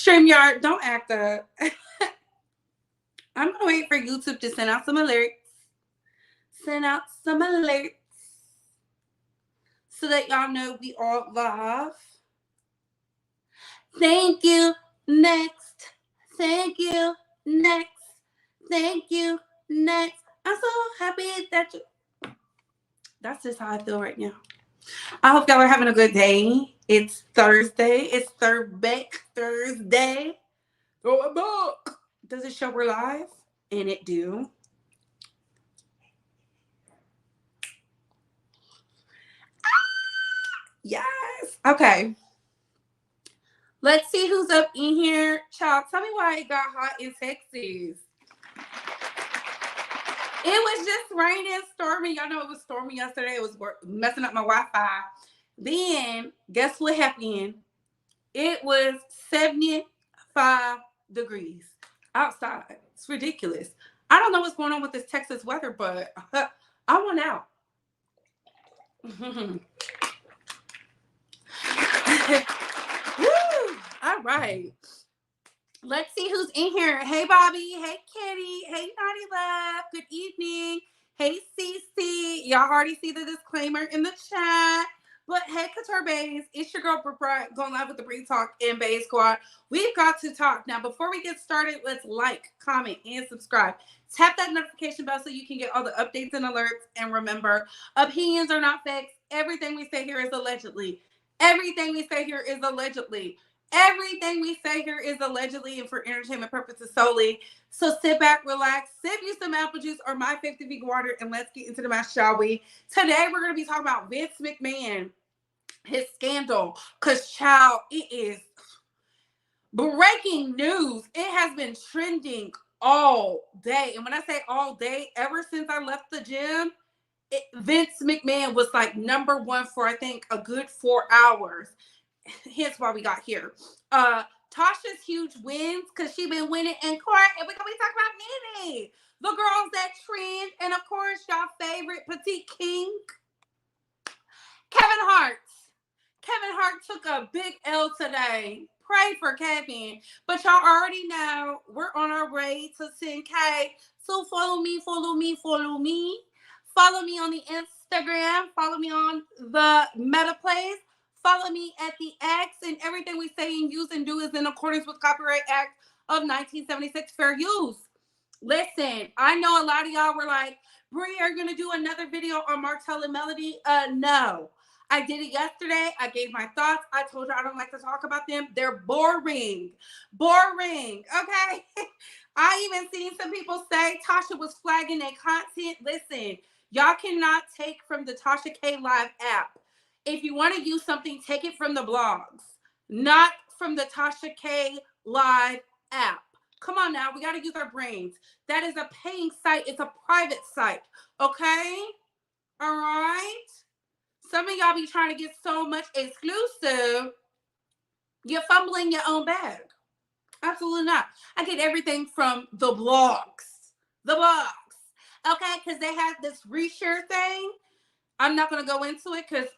StreamYard, don't act up. I'm going to wait for YouTube to send out some alerts. Send out some alerts. So that y'all know we all live. Thank you. Next. Thank you. Next. Thank you. Next. I'm so happy that you... That's just how I feel right now. I hope y'all are having a good day. It's Thursday. It's Throwback Thursday. Throw it back. Does it show we're live? And it do. Yes. Okay. Let's see who's up in here. Child, tell me why it got hot in Texas. It was just raining, stormy. Y'all know it was stormy yesterday. It was messing up my Wi-Fi. Then, guess what happened? It was 75 degrees outside. It's ridiculous. I don't know what's going on with this Texas weather, but I want out. Woo! All right. Let's see who's in here. Hey, Bobby. Hey, Kitty. Hey, Naughty Love. Good evening. Hey, Cece. Y'all already see the disclaimer in the chat. But hey, Couture Bays. It's your girl, Brooke, going live with the Bree Talk and Bay Squad. We've got to talk. Now, before we get started, let's like, comment, and subscribe. Tap that notification bell so you can get all the updates and alerts. And remember, opinions are not facts. Everything we say here is allegedly. Everything we say here is allegedly. Everything we say here is allegedly and for entertainment purposes solely. So sit back, relax, sip you some apple juice or my 50 vegan water, and let's get into the match, shall we? Today, we're going to be talking about Vince McMahon, his scandal, because, child, it is breaking news. It has been trending all day. And when I say all day, ever since I left the gym, Vince McMahon was like number one for, I think, a good 4 hours. Hence why we got here. Tasha's huge wins because she been winning in court. And we're going to be talking about Nene, the girls that trend. And, of course, y'all favorite petite king, Kevin Hart. Kevin Hart took a big L today. Pray for Kevin. But y'all already know we're on our way to 10K. So follow me, follow me, follow me. Follow me on the Instagram. Follow me on the Meta Place. Follow me at the X, and everything we say and use and do is in accordance with Copyright Act of 1976, fair use. Listen, I know a lot of y'all were like, Brie, are you going to do another video on Martell and Melody? No. I did it yesterday. I gave my thoughts. I told you I don't like to talk about them. They're boring. Boring. Okay? I even seen some people say Tasha was flagging their content. Listen, y'all cannot take from the Tasha K Live app. If you want to use something, take it from the blogs, not from the Tasha K Live app. Come on now. We got to use our brains. That is a paying site. It's a private site. Okay? All right? Some of y'all be trying to get so much exclusive, you're fumbling your own bag. Absolutely not. I get everything from the blogs. The blogs. Okay? Because they have this reshare thing. I'm not going to go into it because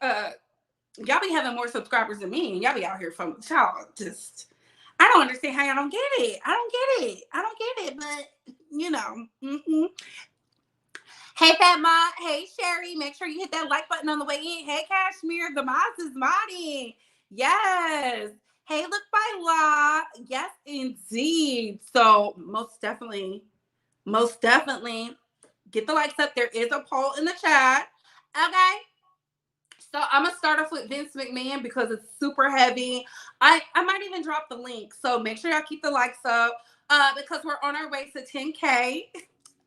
y'all be having more subscribers than me. And y'all be out here from y'all just... I don't understand how y'all don't get it. I don't get it. But, you know. Mm-hmm. Hey, Fat Ma. Hey, Sherry. Make sure you hit that like button on the way in. Hey, Kashmir. The Moz is modding. Yes. Hey, look by La. Yes, indeed. So, most definitely, get the likes up. There is a poll in the chat. Okay. So I'm gonna start off with Vince McMahon because it's super heavy. I might even drop the link. So make sure y'all keep the likes up because we're on our way to 10K.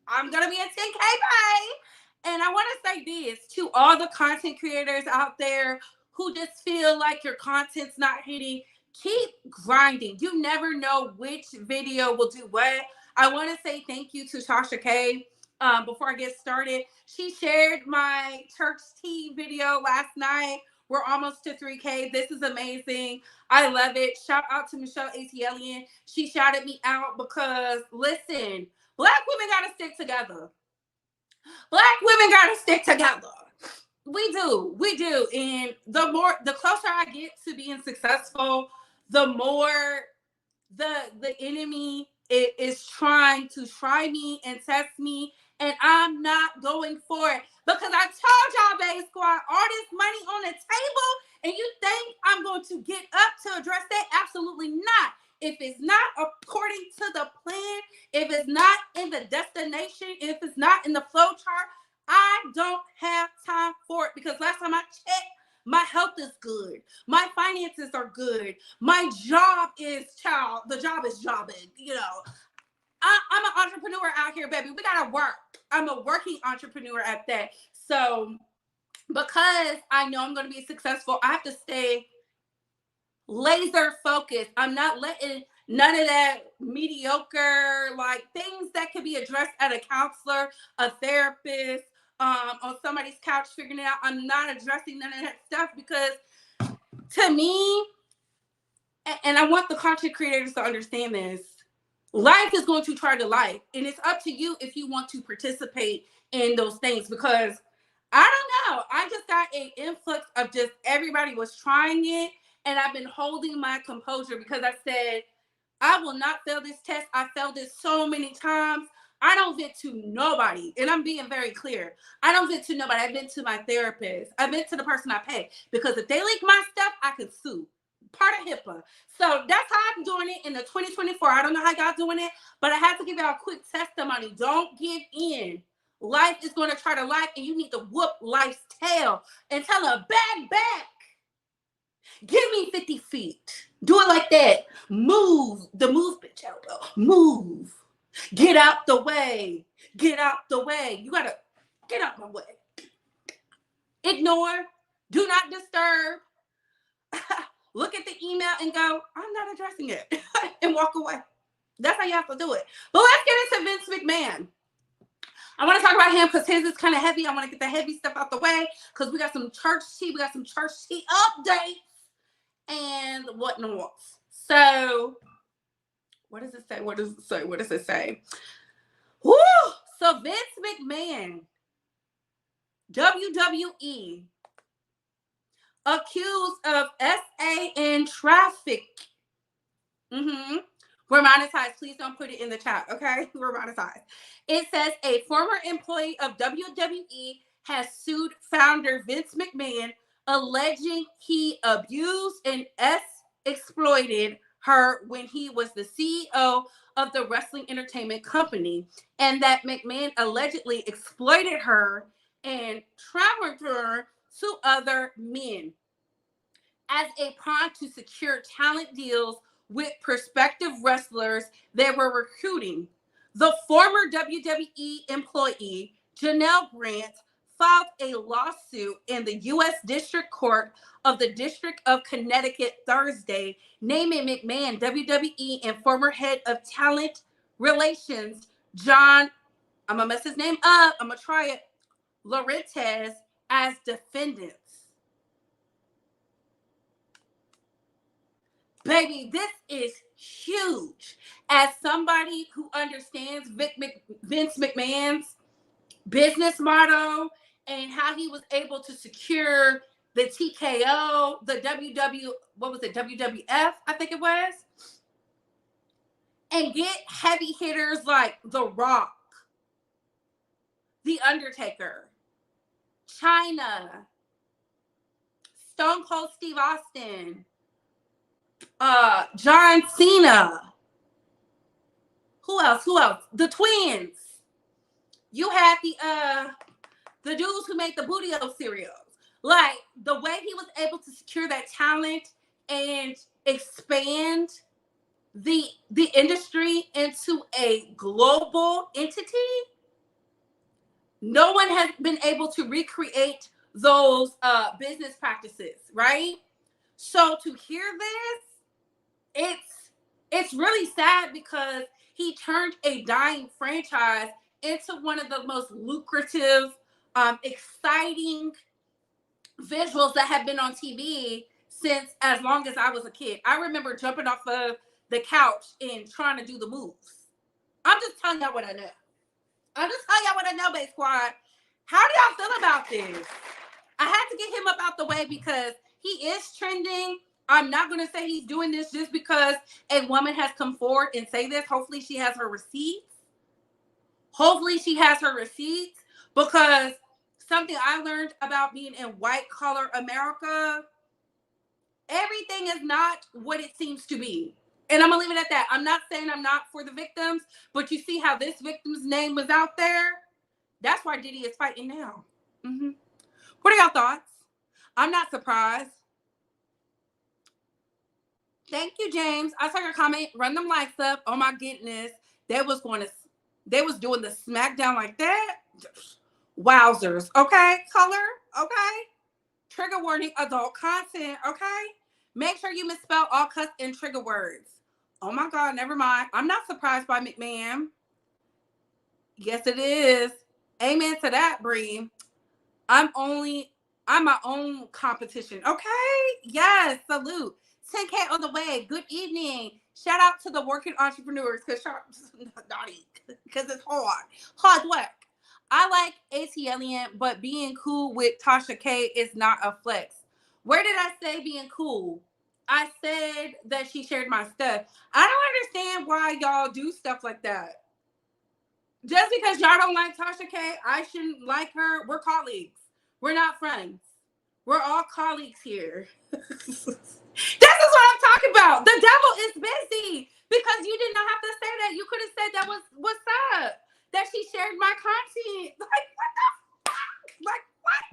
I'm gonna be at 10K, bye. And I want to say this to all the content creators out there who just feel like your content's not hitting. Keep grinding. You never know which video will do what. I want to say thank you to Tasha K. Before I get started, she shared my church tea video last night. We're almost to 3K. This is amazing. I love it. Shout out to Michelle ATLian. She shouted me out because, listen, Black women got to stick together. Black women got to stick together. We do. And the closer I get to being successful, the more the enemy is trying to try me and test me, and I'm not going for it because I told y'all, Bae Squad, all this money on the table, and you think I'm going to get up to address that? Absolutely not. If it's not according to the plan, if it's not in the destination, if it's not in the flow chart, I don't have time for it, because last time I checked, my health is good. My finances are good. My job is the job is jobbing. You know, I'm an entrepreneur out here, baby. We gotta work. I'm a working entrepreneur at that. So because I know I'm gonna be successful, I have to stay laser focused. I'm not letting none of that mediocre, like, things that could be addressed at a counselor, a therapist, on somebody's couch figuring it out. I'm not addressing none of that stuff, because to me, and I want the content creators to understand this, life is going to try to life, and it's up to you if you want to participate in those things. Because I don't know, I just got an influx of just everybody was trying it, and I've been holding my composure because I said, I will not fail this test. I failed it so many times. I don't vent to nobody. And I'm being very clear. I don't vent to nobody. I vent to my therapist. I vent to the person I pay. Because if they leak my stuff, I could sue. Part of HIPAA. So that's how I'm doing it in the 2024. I don't know how y'all doing it, but I have to give y'all a quick testimony. Don't give in. Life is going to try to life, and you need to whoop life's tail and tell her, back. Give me 50 feet. Do it like that. Move. The move, bitch, elbow. Move. Get out the way. Get out the way. You gotta get out my way. Ignore. Do not disturb. Look at the email and go, I'm not addressing it. And walk away. That's how you have to do it. But let's get into Vince McMahon. I want to talk about him because his is kind of heavy. I want to get the heavy stuff out the way because we got some church tea. We got some church tea updates and whatnot. So, what does it say? What does it say? Woo! So Vince McMahon, WWE, accused of SAN traffic. We're monetized. Please don't put it in the chat, okay? We're monetized. It says a former employee of WWE has sued founder Vince McMahon, alleging he abused and exploited her when he was the CEO of the wrestling entertainment company, and that McMahon allegedly exploited her and traveled her to other men as a pawn to secure talent deals with prospective wrestlers they were recruiting. The former WWE employee, Janelle Grant, filed a lawsuit in the U.S. District Court of the District of Connecticut Thursday, naming McMahon, WWE, and former head of talent relations, John, I'm going to mess his name up, I'm going to try it, Laurentez, as defendants. Baby, this is huge. As somebody who understands Vince McMahon's business model and how he was able to secure the TKO, the WWF, I think it was, and get heavy hitters like The Rock, The Undertaker, China, Stone Cold Steve Austin, John Cena. Who else? The twins. You had the dudes who made the Bootio cereals. Like, the way he was able to secure that talent and expand the industry into a global entity, no one has been able to recreate those business practices, right? So to hear this, it's really sad because he turned a dying franchise into one of the most lucrative, exciting visuals that have been on TV since as long as I was a kid. I remember jumping off of the couch and trying to do the moves. I'm just telling y'all what I know, Bae Squad. How do y'all feel about this? I had to get him up out the way because he is trending, I'm not going to say he's doing this just because a woman has come forward and say this. Hopefully she has her receipts. Hopefully she has her receipts, because something I learned about being in white collar America, everything is not what it seems to be. And I'm going to leave it at that. I'm not saying I'm not for the victims, but you see how this victim's name was out there? That's why Diddy is fighting now. Mm-hmm. What are y'all thoughts? I'm not surprised. Thank you, James. I saw your comment. Run them likes up. Oh my goodness. They was doing the smackdown like that. Wowzers. Okay, color. Okay. Trigger warning, adult content. Okay. Make sure you misspell all cuss and trigger words. Oh my God, never mind. I'm not surprised by McMahon. Yes, it is. Amen to that, Bree. I'm my own competition. Okay. Yes. Salute. 10K on the way. Good evening. Shout out to the working entrepreneurs, because it's hard work. I like ATLian, but being cool with Tasha K is not a flex. Where did I say being cool? I said that she shared my stuff. I don't understand why y'all do stuff like that. Just because y'all don't like Tasha K, I shouldn't like her. We're colleagues. We're not friends. We're all colleagues here. This is what I'm talking about. The devil is busy, because you did not have to say that. You could have said that was what's up. That she shared my content. Like, what the fuck? Like, what?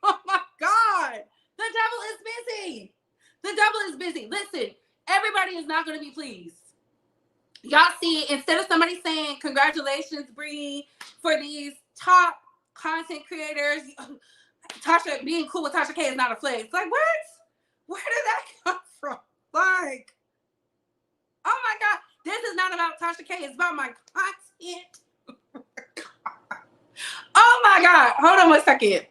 Oh my God. The devil is busy. The devil is busy. Listen, everybody is not going to be pleased. Y'all see, instead of somebody saying, congratulations, Bree, for these top content creators, Tasha, being cool with Tasha K is not a flex. Like, what? Where did that come from? Like, oh my God. This is not about Tasha K. It's about my content. Oh my God. Hold on 1 second.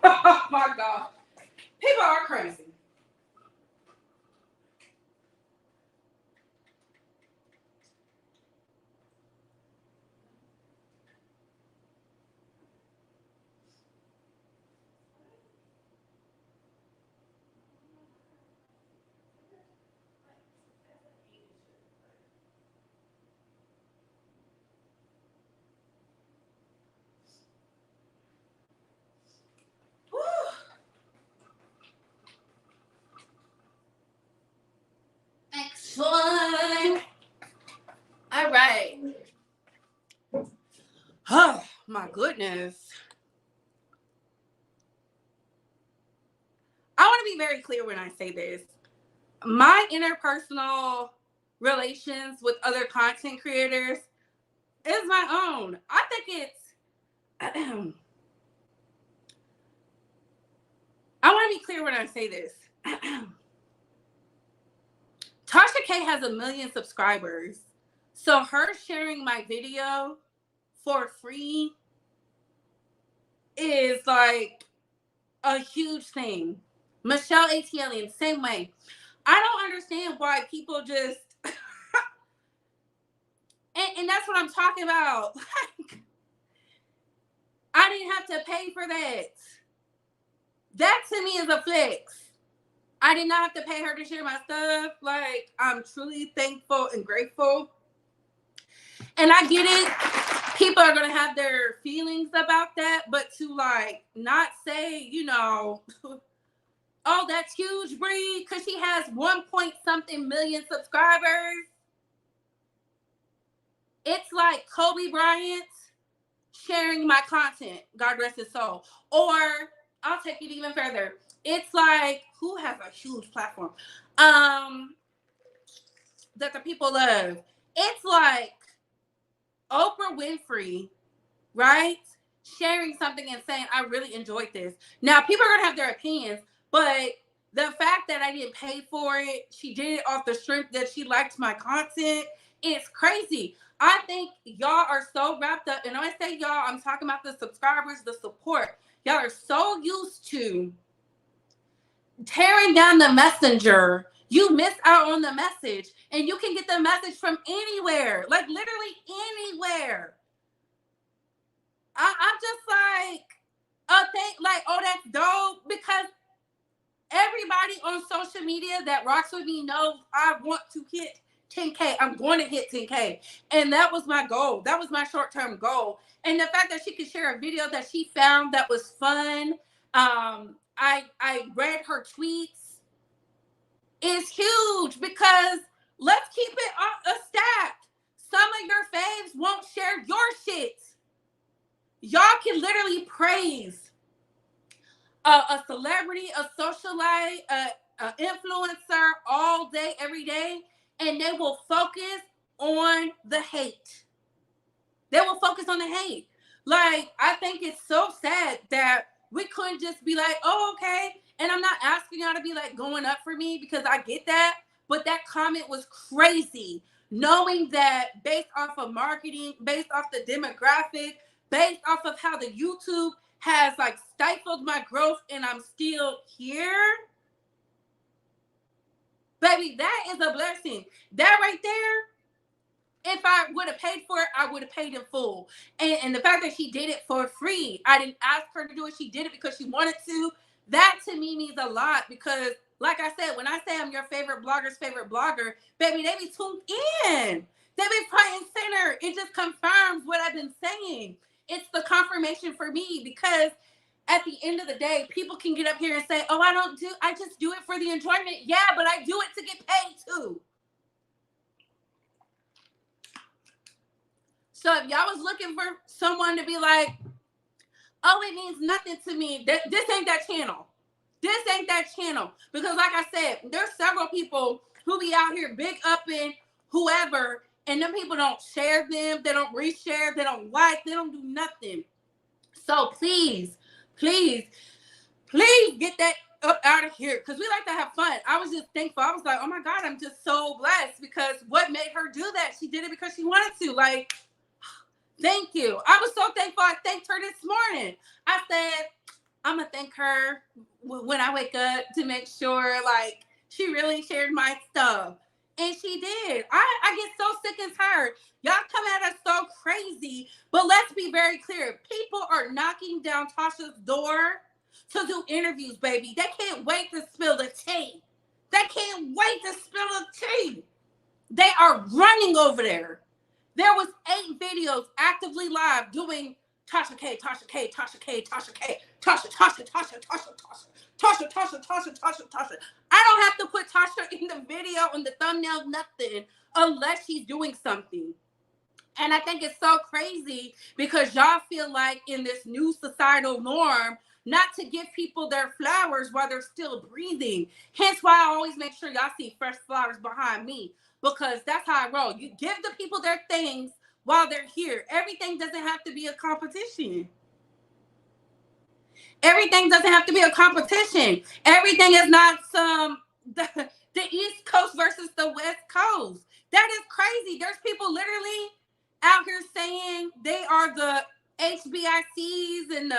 Oh my God. People are crazy. Excellent. All right. Oh my goodness. I want to be very clear when I say this. My interpersonal relations with other content creators is my own. I think it's I want to be clear when I say this. Tasha K has 1 million subscribers. So her sharing my video for free is like a huge thing. Michelle ATLian, same way. I don't understand why people just and that's what I'm talking about. Like, I didn't have to pay for that. That to me is a flex. I did not have to pay her to share my stuff. Like, I'm truly thankful and grateful. And I get it. People are going to have their feelings about that. But to, like, not say, you know, oh, that's huge, Bree, because she has 1-point-something million subscribers. It's like Kobe Bryant sharing my content. God rest his soul. Or I'll take it even further. It's like, who has a huge platform that the people love? It's like Oprah Winfrey, right? Sharing something and saying, I really enjoyed this. Now, people are going to have their opinions, but the fact that I didn't pay for it, she did it off the strength that she liked my content, it's crazy. I think y'all are so wrapped up, and when I say y'all, I'm talking about the subscribers, the support. Y'all are so used to tearing down the messenger. You miss out on the message, and you can get the message from anywhere, like literally anywhere. I'm just like, oh, that's dope, because everybody on social media that rocks with me knows I want to hit 10K. I'm going to hit 10K. And that was my goal. That was my short-term goal. And the fact that she could share a video that she found that was fun, I read her tweets, is huge because let's keep it a stat. Some of your faves won't share your shit. Y'all can literally praise a celebrity, a socialite, an influencer all day, every day, and they will focus on the hate. They will focus on the hate. Like, I think it's so sad that we couldn't just be like, oh, okay. And I'm not asking y'all to be like going up for me because I get that. But that comment was crazy. Knowing that based off of marketing, based off the demographic, based off of how the YouTube has like stifled my growth and I'm still here. Baby, that is a blessing. That right there, if I would have paid for it, I would have paid in full. And the fact that she did it for free, I didn't ask her to do it. She did it because she wanted to. That to me means a lot because, like I said, when I say I'm your favorite blogger's favorite blogger, baby, they be tuned in. They be front and center. It just confirms what I've been saying. It's the confirmation for me because at the end of the day, people can get up here and say, oh, I just do it for the enjoyment. Yeah, but I do it to get paid too. So if y'all was looking for someone to be like, oh, it means nothing to me, this ain't that channel. This ain't that channel. Because like I said, there's several people who be out here big upping whoever, and them people don't share them, they don't reshare, they don't like, they don't do nothing. So please, please, please get that up out of here because we like to have fun. I was just thankful. I was like, oh my God, I'm just so blessed because what made her do that? She did it because she wanted to. Like, thank you. I was so thankful. I thanked her this morning. I said, I'm going to thank her when I wake up to make sure, like, she really shared my stuff. And she did. I get so sick and tired. Y'all come at us so crazy. But let's be very clear. People are knocking down Tasha's door to do interviews, baby. They can't wait to spill the tea. They can't wait to spill the tea. They are running over there. There was 8 videos actively live doing Tasha K, Tasha K, Tasha K, Tasha K, Tasha, Tasha, Tasha, Tasha, Tasha, Tasha, Tasha, Tasha, Tasha, Tasha. I don't have to put Tasha in the video, in the thumbnail, nothing, unless she's doing something. And I think it's so crazy because y'all feel like in this new societal norm, not to give people their flowers while they're still breathing. Hence why I always make sure y'all see fresh flowers behind me because that's how I roll. You give the people their things while they're here. Everything doesn't have to be a competition. Everything doesn't have to be a competition. Everything is not the East Coast versus the West Coast. That is crazy. There's people literally out here saying they are the HBICs and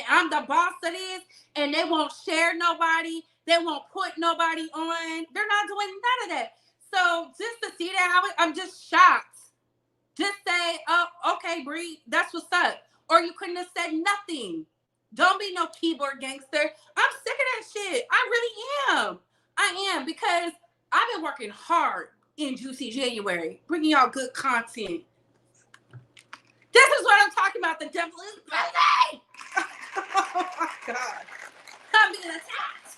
I'm the boss of this, and they won't share nobody. They won't put nobody on. They're not doing none of that. So just to see that, I'm just shocked. Just say, oh, okay, Bree, that's what's up. Or you couldn't have said nothing. Don't be no keyboard gangster. I'm sick of that shit. I really am. I am because I've been working hard in Juicy January, bringing y'all good content. This is what I'm talking about. The devil is busy. Oh my God. I'm being attacked.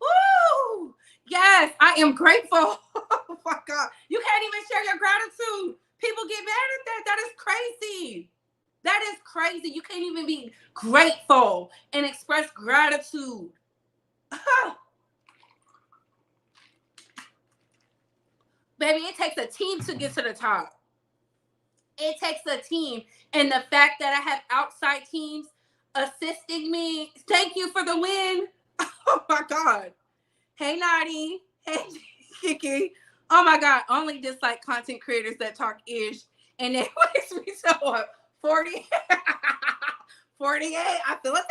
Woo! Yes, I am grateful. Oh my God. You can't even share your gratitude. People get mad at that. That is crazy. That is crazy. You can't even be grateful and express gratitude. Baby, it takes a team to get to the top. It takes a team. And the fact that I have outside teams assisting me, thank you for the win. Oh my God. Hey, Nadi. Hey, Kiki. Oh my God. Only dislike content creators that talk ish. And it makes me so up. 40. 48. I feel attacked.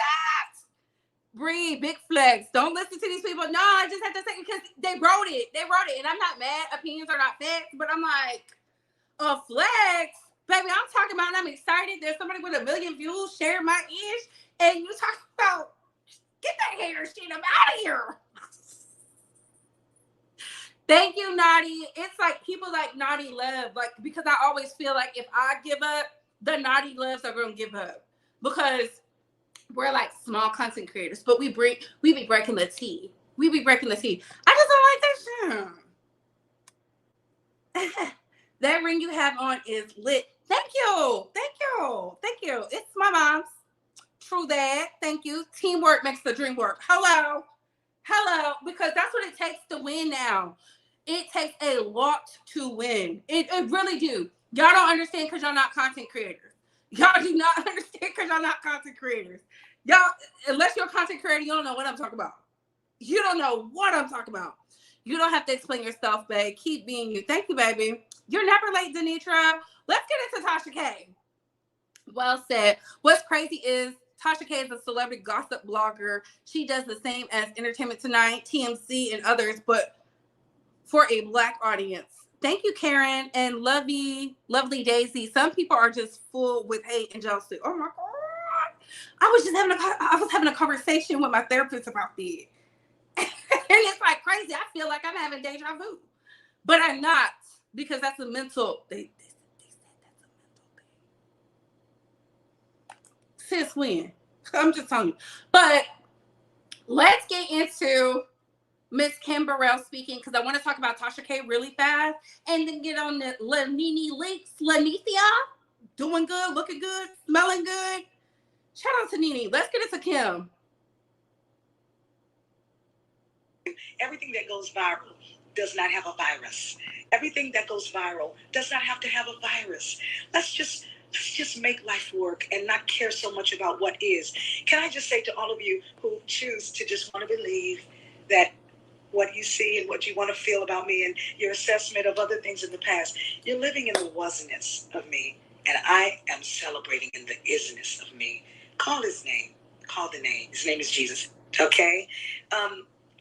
Bree, big flex. Don't listen to these people. No, I just have to say because they wrote it. They wrote it. And I'm not mad. Opinions are not facts. But I'm like, a flex? Baby, I'm talking about I'm excited. There's somebody with 1 million views sharing my ish, and you talking about get that hater shit up out of here. Thank you, Naughty. It's like people like Naughty love, like, because I always feel like if I give up, the Naughty loves are gonna give up because we're like small content creators, but we be breaking the tea. We be breaking the tea. I just don't like that shit. That ring you have on is lit. Thank you. Thank you. Thank you. It's my mom's. True that. Thank you. Teamwork makes the dream work. Hello. Hello. Because that's what it takes to win now. It takes a lot to win. It really do. Y'all don't understand because y'all not content creators. Y'all do not understand because y'all not content creators. Y'all, unless you're a content creator, you don't know what I'm talking about. You don't know what I'm talking about. You don't have to explain yourself, babe. Keep being you. Thank you, baby. You're never late, Denitra. Let's get into Tasha K. Well said. What's crazy is Tasha K is a celebrity gossip blogger. She does the same as Entertainment Tonight, TMC, and others, but for a Black audience. Thank you, Karen, and lovely Daisy. Some people are just full with hate and jealousy. Oh my God. I was having a conversation with my therapist about this. And it's like crazy. I feel like I'm having deja vu. But I'm not, because that's a mental, they said that's a mental thing. Since when? I'm just telling you. But let's get into Miss Kim Burrell speaking, because I want to talk about Tasha K really fast, and then get on the Nene Leaks. Lanicia, doing good, looking good, smelling good. Shout out to Nene. Let's get into Kim. Everything that goes viral does not have a virus. Everything that goes viral does not have to have a virus. Let's just make life work and not care so much about what is. Can I just say to all of you who choose to just want to believe that what you see and what you want to feel about me and your assessment of other things in the past, you're living in the wasn't-ness of me, and I am celebrating in the isness of me. Call his name. Call the name. His name is Jesus. Okay?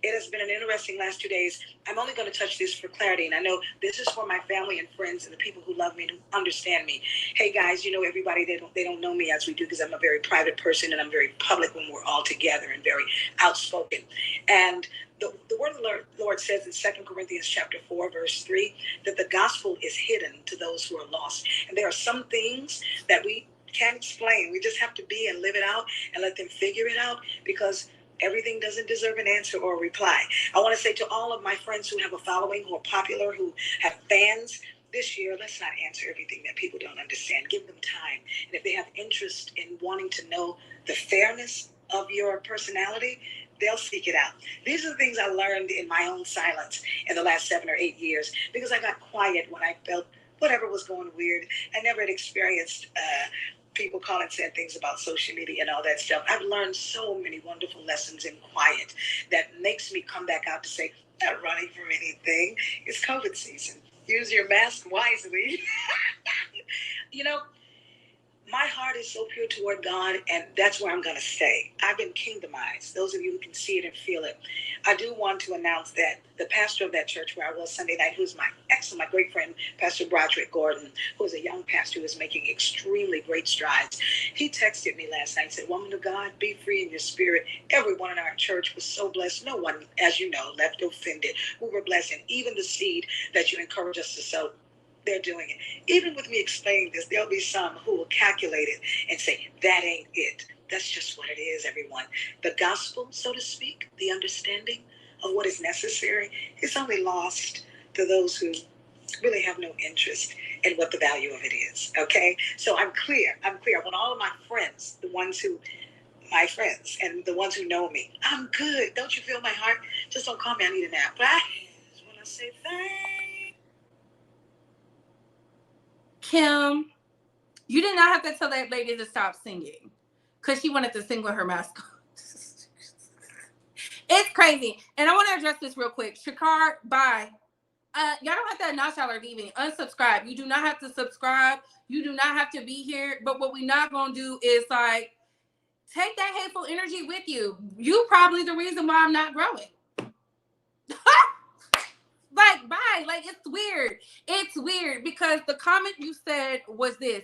It has been an interesting last 2 days. I'm only going to touch this for clarity, and I know this is for my family and friends and the people who love me and who understand me. Hey guys, you know everybody, they don't know me as we do, because I'm a very private person and I'm very public when we're all together and very outspoken. And the word of the Lord says in 2 Corinthians chapter 4, verse 3, that the gospel is hidden to those who are lost. And there are some things that we can't explain. We just have to be and live it out and let them figure it out, because everything doesn't deserve an answer or a reply. I want to say to all of my friends who have a following, who are popular, who have fans, this year, let's not answer everything that people don't understand. Give them time. And if they have interest in wanting to know the fairness of your personality, they'll seek it out. These are the things I learned in my own silence in the last 7 or 8 years, because I got quiet when I felt whatever was going weird. I never had experienced people call and say things about social media and all that stuff. I've learned so many wonderful lessons in quiet that makes me come back out to say, not running from anything. It's COVID season. Use your mask wisely. You know, my heart is so pure toward God, and that's where I'm going to stay. I've been kingdomized. Those of you who can see it and feel it. I do want to announce that the pastor of that church where I was Sunday night, who's my great friend, Pastor Broderick Gordon, who is a young pastor who is making extremely great strides. He texted me last night and said, "Woman of God, be free in your spirit." Everyone in our church was so blessed. No one, as you know, left offended. We were blessed. And even the seed that you encourage us to sow, they're doing it. Even with me explaining this, there'll be some who will calculate it and say, that ain't it. That's just what it is, everyone. The gospel, so to speak, the understanding of what is necessary, is only lost to those who really have no interest in what the value of it is, okay? So I'm clear. I want all of my friends, my friends and the ones who know me, I'm good. Don't you feel my heart? Just don't call me, I need a nap. But I just want to say thanks. Kim, you did not have to tell that lady to stop singing because she wanted to sing with her mask on. It's crazy. And I want to address this real quick. Shakar, bye. Y'all don't have to announce y'all are leaving. Unsubscribe. You do not have to subscribe. You do not have to be here. But what we're not going to do is like take that hateful energy with you. You probably the reason why I'm not growing. Like, bye. Like, it's weird. It's weird because the comment you said was this.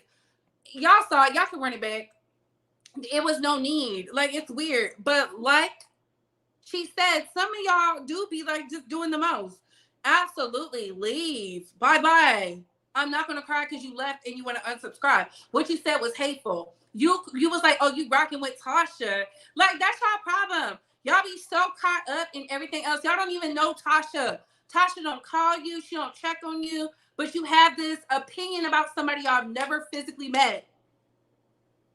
Y'all saw it. Y'all can run it back. It was no need. Like, it's weird. But like she said, some of y'all do be like just doing the most. Absolutely. Leave. Bye-bye. I'm not gonna cry because you left and you want to unsubscribe. What you said was hateful. You was like, oh, you rocking with Tasha. Like, that's y'all problem. Y'all be so caught up in everything else. Y'all don't even know Tasha. Tasha don't call you. She don't check on you. But you have this opinion about somebody y'all never physically met.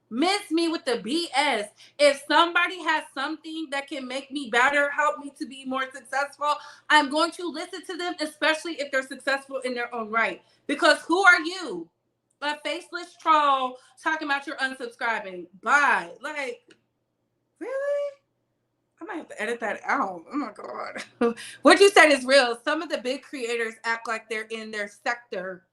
Miss me with the BS. If somebody has something that can make me better, help me to be more successful, I'm going to listen to them, especially if they're successful in their own right. Because who are you? A faceless troll talking about you're unsubscribing. Bye. Like, really? I might have to edit that out. Oh my God. What you said is real. Some of the big creators act like they're in their sector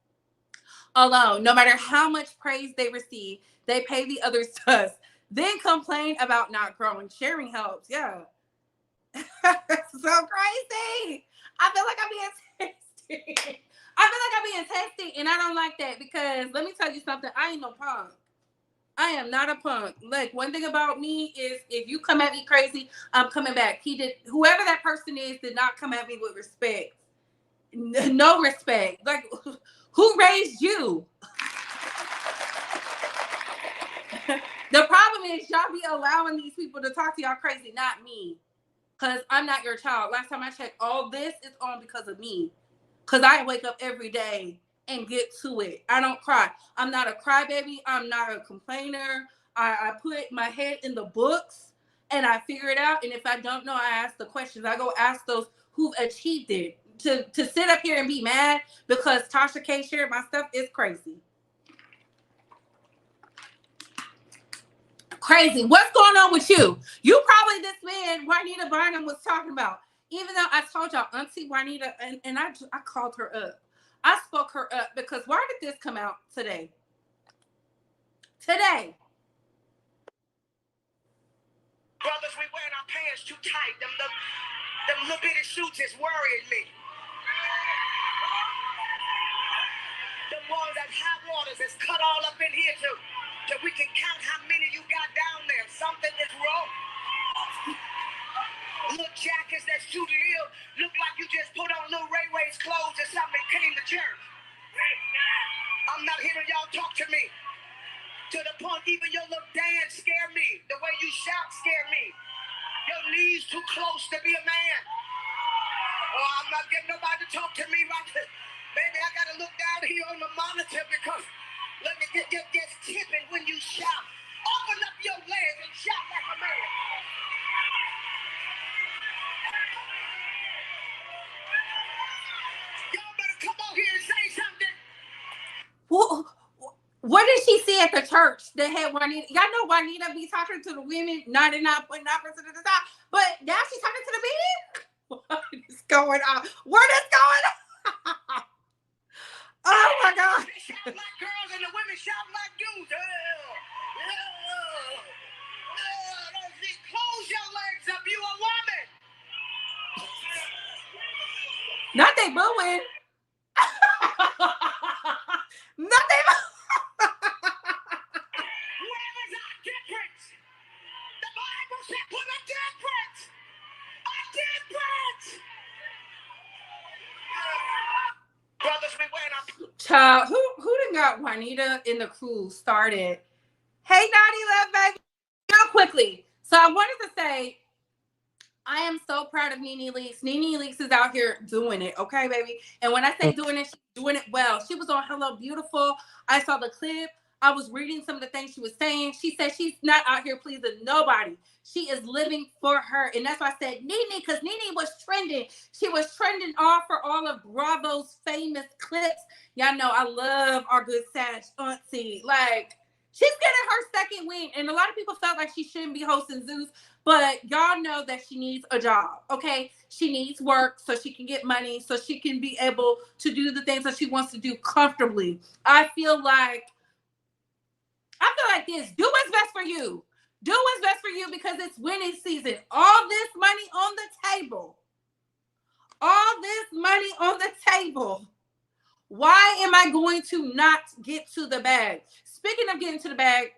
alone. No matter how much praise they receive, they pay the others dust. Then complain about not growing. Sharing helps. Yeah. So crazy. I feel like I'm being testy. I feel like I'm being testy, and I don't like that because let me tell you something. I ain't no punk. I am not a punk. Like, one thing about me is if you come at me crazy, I'm coming back. Whoever that person is did not come at me with respect. No respect. Like, who raised you? The problem is y'all be allowing these people to talk to y'all crazy, not me. Because I'm not your child. Last time I checked, all this is on because of me. Because I wake up every day and get to it. I don't cry. I'm not a crybaby. I'm not a complainer. I put my head in the books and I figure it out. And if I don't know, I ask the questions. I go ask those who've achieved it. To sit up here and be mad because Tasha K shared my stuff is crazy. Crazy. What's going on with you? You probably this man Juanita Bynum was talking about. Even though I told y'all, Auntie Juanita, and I called her up. I spoke her up because why did this come out today? Today. Brothers, we wearing our pants too tight. Them little bitty suits is worrying me. Them ones that hot waters is cut all up in here too. So we can count how many you got down there. Something is wrong. Little jackets that shoot ill look like you just put on little Ray Ray's clothes or something and came to church. I'm not hearing y'all talk to me. To the point even your little dance scare me. The way you shout scare me. Your knees too close to be a man. Oh, I'm not getting nobody to talk to me right now. Baby, I gotta look down here on the monitor because let me get tipping when you shout. Open up your legs and shout like a man. Y'all better come on here and say something. What did she see at the church that had Juanita? Y'all know Juanita be talking to the women 99.9% of the time, but now she's talking to the men? What is going on? What is going on? Oh my God. They shout like girls and the women shout like dudes. Close your legs up. You a woman. Not they booing. Not they booing. Where is our difference? The Bible said put a difference. A difference. Brothers, we wearing our... Child, who done got Juanita in the crew started? Hey, Naughty Love Baby. Real quickly. So I wanted to say, I am so proud of Nene Leakes. Nene Leakes is out here doing it, okay, baby? And when I say doing it, she's doing it well. She was on Hello Beautiful. I saw the clip. I was reading some of the things she was saying. She said she's not out here pleasing nobody. She is living for her. And that's why I said Nene, because Nene was trending. She was trending off for all of Bravo's famous clips. Y'all know I love our good Sag auntie. Like, she's getting her second win. And a lot of people felt like she shouldn't be hosting Zeus. But y'all know that she needs a job, okay? She needs work so she can get money, so she can be able to do the things that she wants to do comfortably. I feel like this. Do what's best for you. Do what's best for you because it's winning season. All this money on the table. all this money on the table. Why am I going to not get to the bag? Speaking of getting to the bag,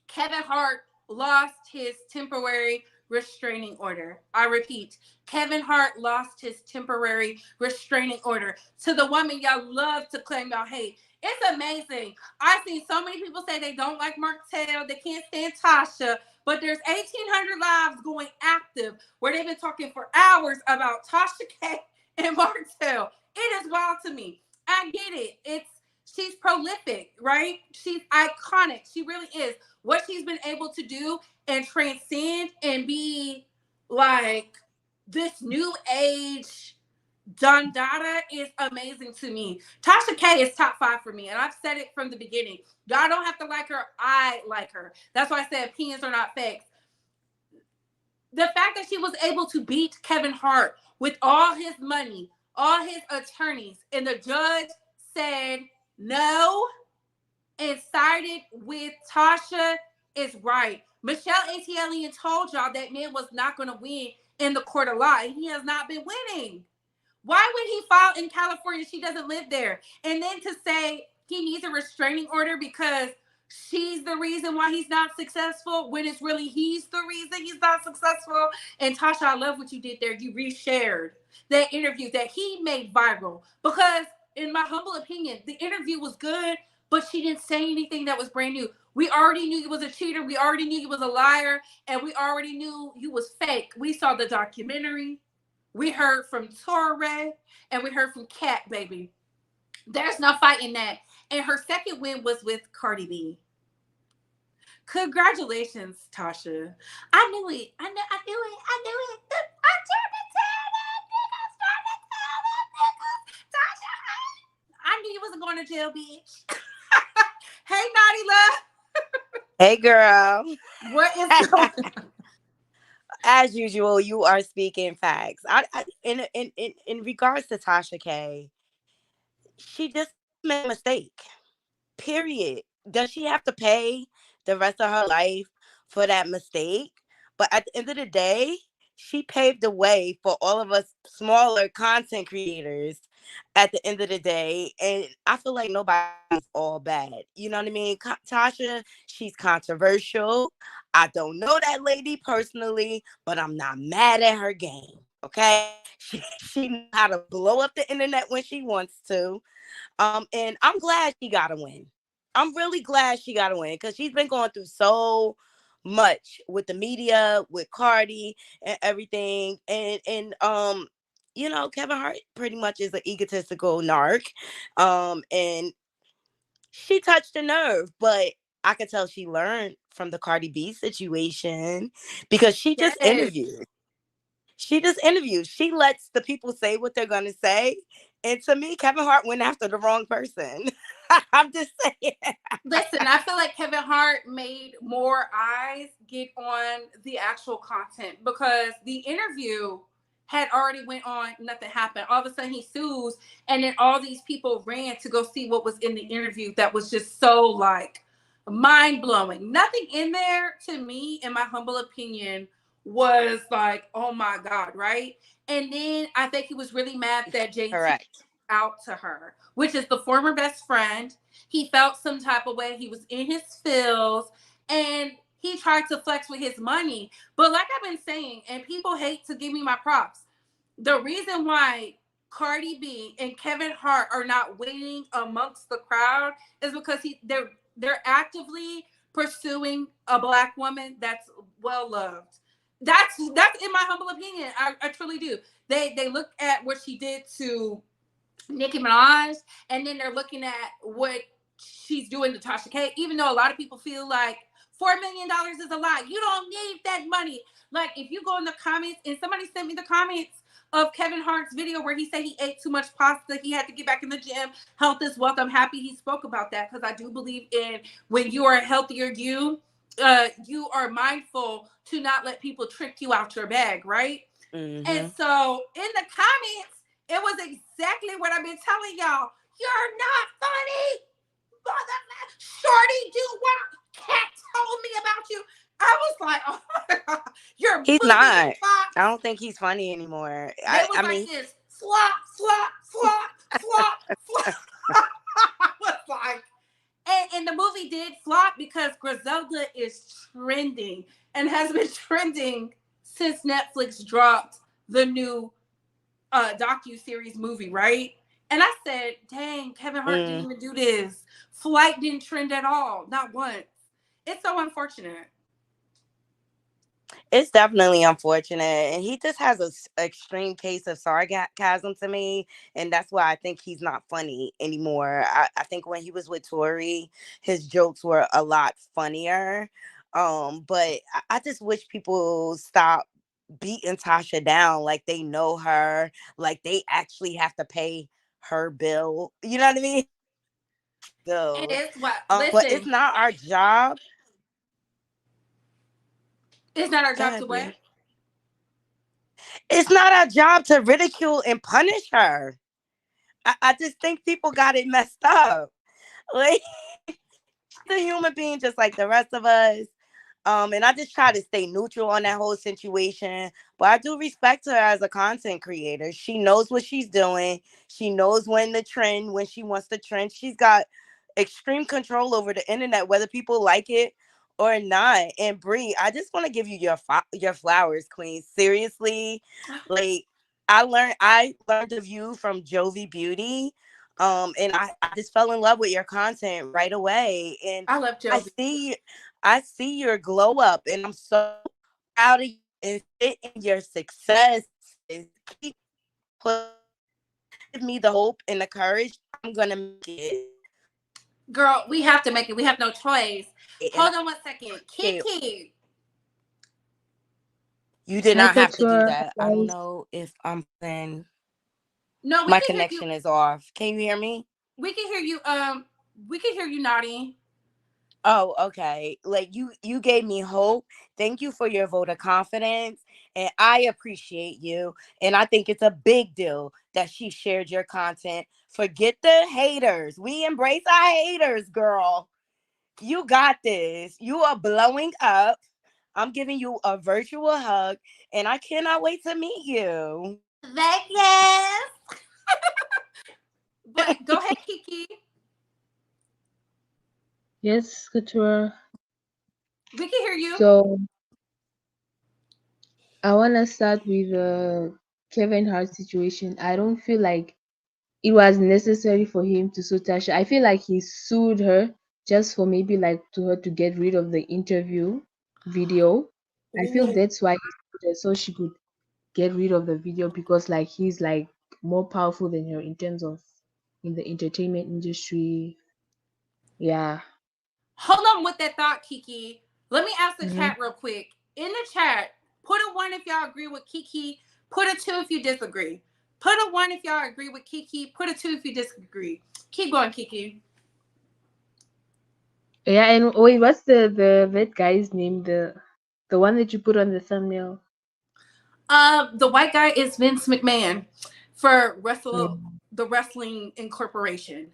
Kevin Hart lost his temporary restraining order. I repeat, Kevin Hart lost his temporary restraining order. To the woman y'all love to claim y'all hate. It's amazing. I've seen so many people say they don't like Martell, they can't stand Tasha, but there's 1,800 lives going active where they've been talking for hours about Tasha K and Martell. It is wild to me. I get it. She's prolific, right? She's iconic. She really is. What she's been able to do and transcend and be like this new age Dondada is amazing to me. Tasha K is top 5 for me, and I've said it from the beginning. Y'all don't have to like her. I like her. That's why I said opinions are not facts. The fact that she was able to beat Kevin Hart with all his money, all his attorneys, and the judge said no and sided with Tasha is right. Michelle ATLian told y'all that man was not going to win in the court of law, and he has not been winning. Why would he file in California? She doesn't live there. And then to say he needs a restraining order because she's the reason why he's not successful, when it's really he's the reason he's not successful. And Tasha, I love what you did there. You reshared that interview that he made viral because, in my humble opinion, the interview was good, but she didn't say anything that was brand new. We already knew he was a cheater. We already knew he was a liar. And we already knew he was fake. We saw the documentary. We heard from Torre and we heard from Cat, baby. There's no fighting that. And her second win was with Cardi B. Congratulations, Tasha. I knew it. I knew it. I knew it. I turned to tell Tasha, I knew you wasn't going to jail, bitch. Hey, Naughty Love. Hey, girl. What is going on? As usual, you are speaking facts. In regards to Tasha K, she just made a mistake. Period. Does she have to pay the rest of her life for that mistake? But at the end of the day, she paved the way for all of us smaller content creators at the end of the day. And I feel like nobody's all bad. You know what I mean? Tasha, she's controversial. I don't know that lady personally, but I'm not mad at her game. Okay? She knows how to blow up the internet when she wants to. And I'm glad she got a win. I'm really glad she got a win because she's been going through so much with the media, with Cardi and everything. And you know, Kevin Hart pretty much is an egotistical narc. And she touched a nerve, but I could tell she learned from the Cardi B situation because she just interviewed. She just interviews. She lets the people say what they're going to say. And to me, Kevin Hart went after the wrong person. I'm just saying. Listen, I feel like Kevin Hart made more eyes get on the actual content because the interview had already went on, nothing happened. All of a sudden he sues, and then all these people ran to go see what was in the interview that was just so like mind-blowing. Nothing in there, to me, in my humble opinion, was like, oh my God, right? And then I think he was really mad that JT Correct. out to her, which is the former best friend. He felt some type of way. He was in his feels, and he tried to flex with his money. But like I've been saying, and people hate to give me my props, the reason why Cardi B and Kevin Hart are not winning amongst the crowd is because they're actively pursuing a Black woman that's well loved. That's in my humble opinion. I truly do. They look at what she did to Nicki Minaj, and then they're looking at what she's doing to Tasha K. Even though a lot of people feel like $4 million is a lot, you don't need that money. Like if you go in the comments, and somebody sent me the comments of Kevin Hart's video where he said he ate too much pasta, he had to get back in the gym. Health is wealth. I'm happy he spoke about that because I do believe in when you are a healthier you are mindful to not let people trick you out your bag, right? Mm-hmm. And so in the comments, it was exactly what I've been telling y'all. You're not funny. Shorty, do what Cat told me about you. I was like, oh, you're He's not. I don't think he's funny anymore. They was I like mean, this. flop, flop, flop, flop, flop. I was like, and the movie did flop because Griselda is trending and has been trending since Netflix dropped the new docu-series movie, right? And I said, dang, Kevin Hart didn't even do this. Flight didn't trend at all, not once. It's so unfortunate. It's definitely unfortunate, and he just has a extreme case of sarcasm to me, and that's why I think he's not funny anymore. I think when he was with Tori, his jokes were a lot funnier. But I just wish people stop beating Tasha down like they know her, like they actually have to pay her bill. You know what I mean? And Bills. it's what, But it's listen, not our job. it's not our Go job to ahead, what? Bree. It's not our job to ridicule and punish her. I just think people got it messed up. Like she's a human being just like the rest of us. And I just try to stay neutral on that whole situation. But I do respect her as a content creator. She knows what she's doing. She knows when she wants to trend. She's got extreme control over the internet, whether people like it or not. And Brie, I just want to give you your flowers, Queen. Seriously, like I learned of you from Jovi Beauty. And I just fell in love with your content right away. And I love I Jovi. see I see your glow up, and I'm so proud of you and sit in your successes. Keep pushing. Give me the hope and the courage. I'm gonna make it. Girl, we have to make it. We have no choice. And I Hold on one second. appreciate Kiki. you did Hi, not have to do Katura. that. I don't Guys. know if I'm playing. No, we My can hear you. connection is off. Can you hear me? We can hear you. We can hear you, Naughty. Oh, okay. Like you gave me hope. Thank you for your vote of confidence. And I appreciate you. And I think it's a big deal that she shared your content. Forget the haters. We embrace our haters, girl. You got this. You are blowing up. I'm giving you a virtual hug. And I cannot wait to meet you. Vegas. But go ahead, Kiki. Yes, Katura. We can hear you. So I want to start with the Kevin Hart situation. I don't feel like it was necessary for him to sue Tasha. I feel like he sued her just for maybe like to her to get rid of the interview video. I feel Ooh. that's why he sued her, so she could get rid of the video because like he's like more powerful than her in terms of in the entertainment industry. Yeah. Hold on with that thought, Kiki. Let me ask the Mm-hmm. chat real quick. In the chat, put a one if y'all agree with Kiki. Put a two if you disagree. Put a one if y'all agree with Kiki. Put a two if you disagree. Keep going, Kiki. Yeah, and wait, what's the that guy's name? The one that you put on the thumbnail. The white guy is Vince McMahon for Yeah. the Wrestling Incorporation.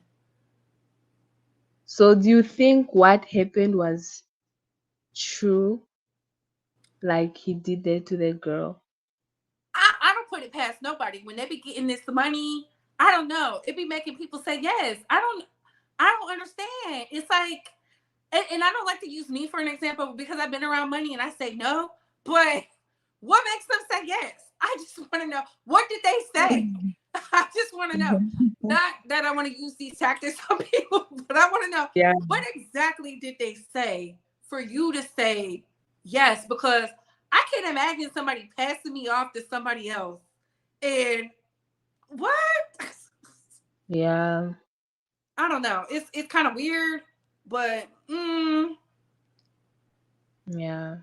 So do you think what happened was true? Like he did that to that girl? I don't put it past nobody. When they be getting this money, I don't know. It be making people say yes. I don't understand. It's like, and I don't like to use me for an example because I've been around money and I say no. But what makes them say yes? I just want to know, what did they say? I just want to know. Not that I want to use these tactics on people, but I want to know, Yeah, what exactly did they say for you to say yes? Because I can't imagine somebody passing me off to somebody else. And what? yeah, I don't know. It's kind of weird, but yeah.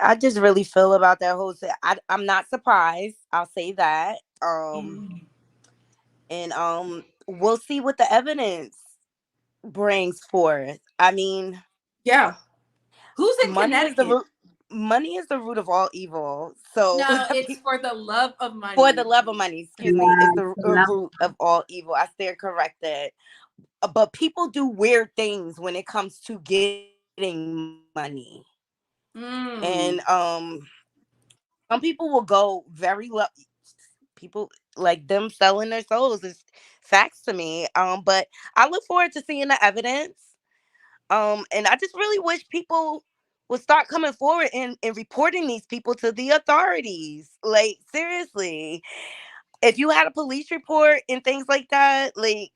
I just really feel about that whole thing. I'm not surprised. I'll say that. mm, And we'll see what the evidence brings forth. I mean, yeah. Who's in money is the Connecticut? root money is the root of all evil. So No, it's for the love of for the money. love of money, excuse me, Yeah, is it's the a lot. root of all evil. I stand corrected. But people do weird things when it comes to getting money. And Mm. some people will go very low. People Like them selling their souls is facts to me. But I look forward to seeing the evidence. And I just really wish people would start coming forward and reporting these people to the authorities. Like, seriously. If you had a police report and things like that, like,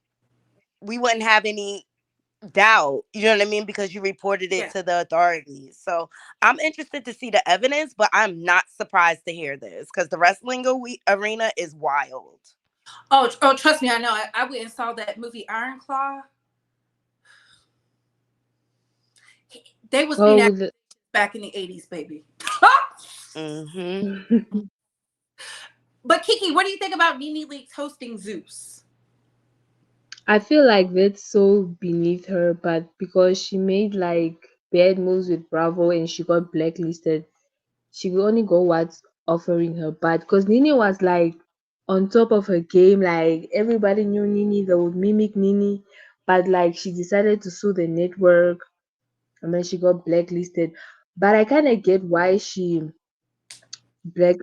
we wouldn't have any doubt. You know what I mean? Because you reported it Yeah. to the authorities. So I'm interested to see the evidence, but I'm not surprised to hear this because the wrestling arena is wild. Oh, trust me, I know. I went and saw that movie Iron Claw. They was being Oh, actors with the back in the 80s, baby. Hmm. But Kiki, what do you think about Nene Leakes hosting Zeus? I feel like that's so beneath her, but because she made like bad moves with Bravo and she got blacklisted, she will only go what's offering her. But because Nene was like on top of her game, like everybody knew Nene, they would mimic Nene, but like she decided to sue the network and then she got blacklisted. But I kind of get why she black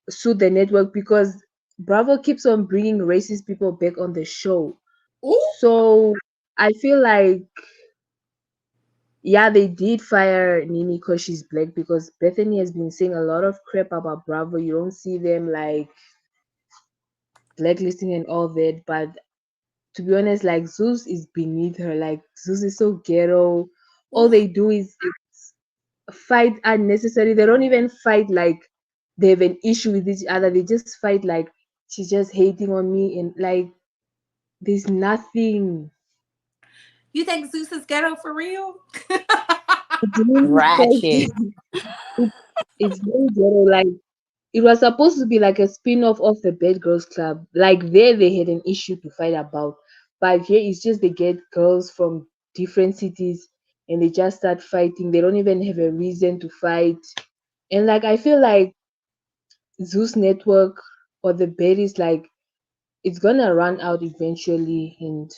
sued the network because Bravo keeps on bringing racist people back on the show. Ooh, So I feel like, yeah, they did fire Nini because she's black because Bethany has been saying a lot of crap about Bravo. You don't see them like blacklisting and all that. But to be honest, like Zeus is beneath her. Like Zeus is so ghetto. All ooh. they do is fight unnecessary. They don't even fight like they have an issue with each other. They just fight like she's just hating on me and like there's nothing. You think Zeus is ghetto for real? It's really Ratchet. it, it's very ghetto. Like it was supposed to be like a spin-off of the Bad Girls Club. Like there they had an issue to fight about. But here it's just they get girls from different cities and they just start fighting. They don't even have a reason to fight. And like I feel like Zeus Network or the bed is like it's gonna run out eventually and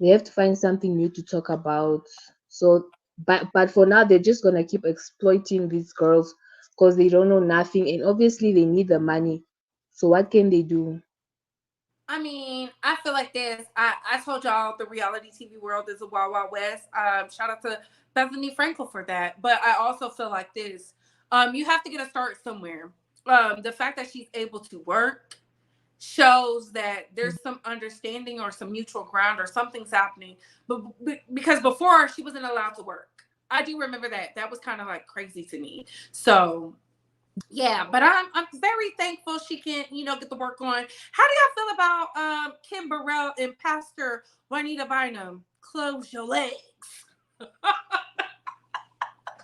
they have to find something new to talk about. So but for now they're just gonna keep exploiting these girls because they don't know nothing and obviously they need the money. So what can they do? I mean, I feel like this. I told y'all the reality TV world is a wild, wild west. Shout out to Bethany Frankel for that. But I also feel like this. You have to get a start somewhere. The fact that she's able to work shows that there's some understanding or some mutual ground or something's happening. But because before she wasn't allowed to work, I do remember that. That was kind of like crazy to me. So yeah, but I'm very thankful she can get the work on. How do y'all feel about Kim Burrell and Pastor Juanita Bynum? Close your legs.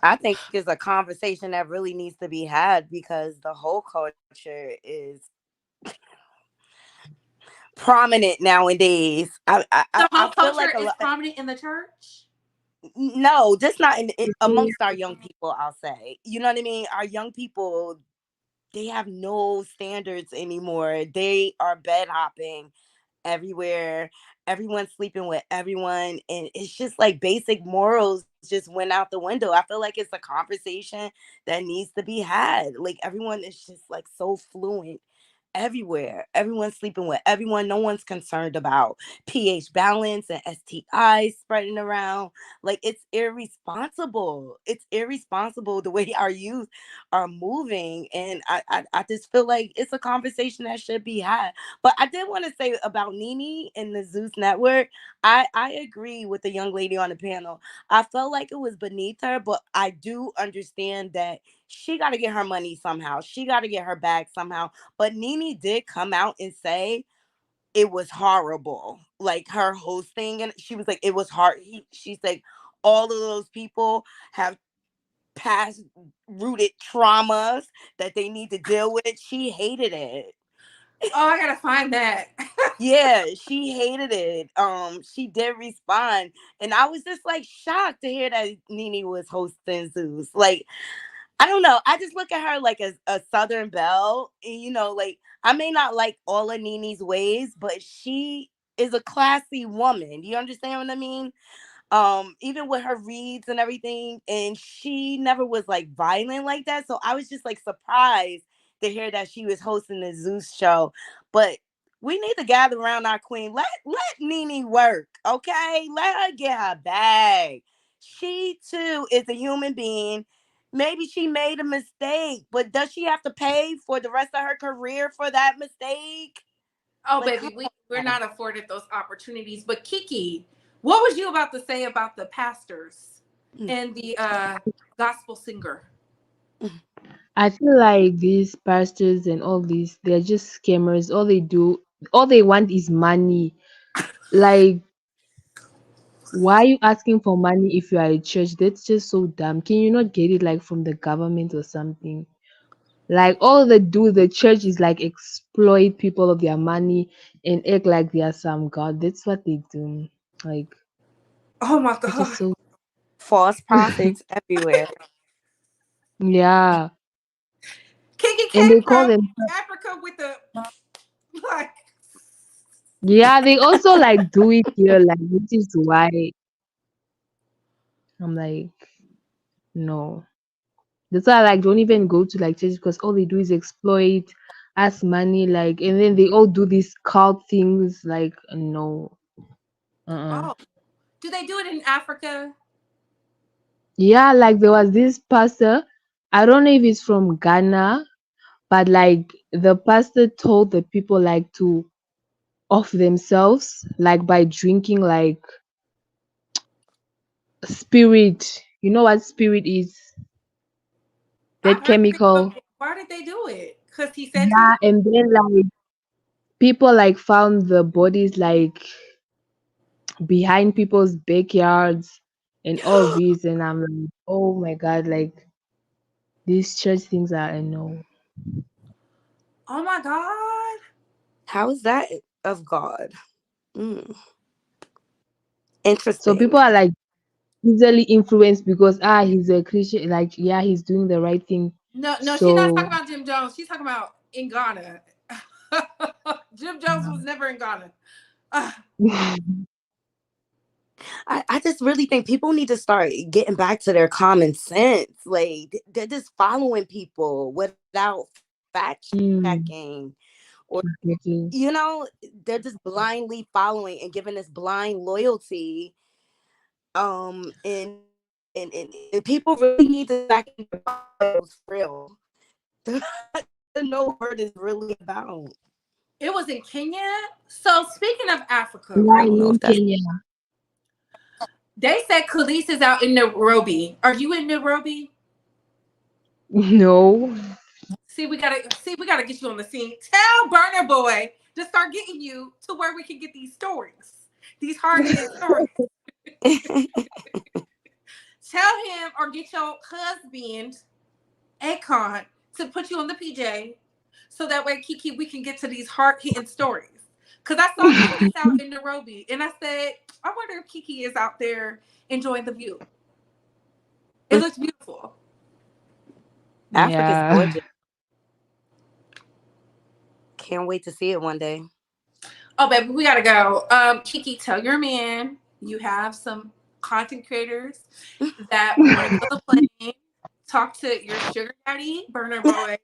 I think it's a conversation that really needs to be had because the whole culture is prominent nowadays. The I whole feel culture like a is lot. prominent in the church. No, just not Mhm. amongst our young people. I'll say, you know what I mean. Our young people, they have no standards anymore. They are bed hopping everywhere. Everyone's sleeping with everyone. And it's just like basic morals just went out the window. I feel like it's a conversation that needs to be had. Like everyone is just like so fluent everywhere. Everyone's sleeping with everyone. No one's concerned about pH balance and STIs spreading around. Like it's irresponsible. It's irresponsible the way our youth are moving. And I just feel like it's a conversation that should be had. But I did want to say about Nene and the Zeus Network. I agree with the young lady on the panel. I felt like it was beneath her, but I do understand that she got to get her money somehow. She got to get her bag somehow. But Nene did come out and say it was horrible. Like her hosting, and she was like, it was hard. She's like, all of those people have past rooted traumas that they need to deal with. She hated it. Oh, I gotta find that. Yeah, she hated it. She did respond, and I was just like shocked to hear that Nene was hosting Zeus. Like, I don't know. I just look at her like a Southern belle. And, like I may not like all of Nene's ways, but she is a classy woman. You understand what I mean? Even with her reads and everything, and she never was like violent like that. So I was just like surprised to hear that she was hosting the Zeus show. But we need to gather around our queen. Let Nene work, okay? Let her get her bag. She too is a human being. Maybe she made a mistake, but does she have to pay for the rest of her career for that mistake? Oh, Like, baby, come we're on. not afforded those opportunities. But Kiki, what was you about to say about the pastors Mm, and the gospel singer? mm. I feel like these pastors and all these, they're just scammers. All they want is money. Like, why are you asking for money if you are a church? That's just so dumb. Can you not get it like from the government or something? Like all they do, the church is like exploit people of their money and act like they are some god. That's what they do. Like Oh my it's just God. so False prophets everywhere. yeah. Kiki And came they call from them Africa with the like. yeah, they also like do it here, like which is why I'm like, no. That's why I like don't even go to like church because all they do is exploit, ask money, like and then they all do these cult things, like no. Uh-uh. Oh, do they do it in Africa? Yeah, like there was this pastor, I don't know if it's from Ghana, but like the pastor told the people like to off themselves, like by drinking like spirit. You know what spirit is? I've That heard it, but chemical. why did they do it? Because he said Yeah, to? and then like people like found the bodies like behind people's backyards and all this, and I'm like, oh my god, like these church things are a no. Oh my God. How is that of God? Mm, So interesting. people are like easily influenced because he's a Christian, like yeah, he's doing the right thing. No, no, she's not So talking about Jim Jones. She's talking about in Ghana. Jim Jones was never in Ghana. Uh, I just really think people need to start getting back to their common sense. Like they're just following people without fact mm, checking, or exactly. they're just blindly following and giving this blind loyalty. And people really need to back in their Bibles for real to know what it is really about. it was in Kenya. So speaking of Africa, I Yeah, right? don't know in if that's Kenya. They said Khalees is out in Nairobi. Are you in Nairobi? No. See, we gotta get you on the scene. Tell Burner Boy to start getting you to where we can get these stories, these hard hitting stories. Tell him or get your husband Akon to put you on the PJ, so that way, Kiki, we can get to these hard hitting stories. Cause I saw Khalees out in Nairobi, and I said, I wonder if Kiki is out there enjoying the view. It looks beautiful. Africa's Yeah. gorgeous. Can't wait to see it one day. Oh, baby, we gotta go. Kiki, tell your man you have some content creators that want to get on the plane. Talk to your sugar daddy, Burner Boy,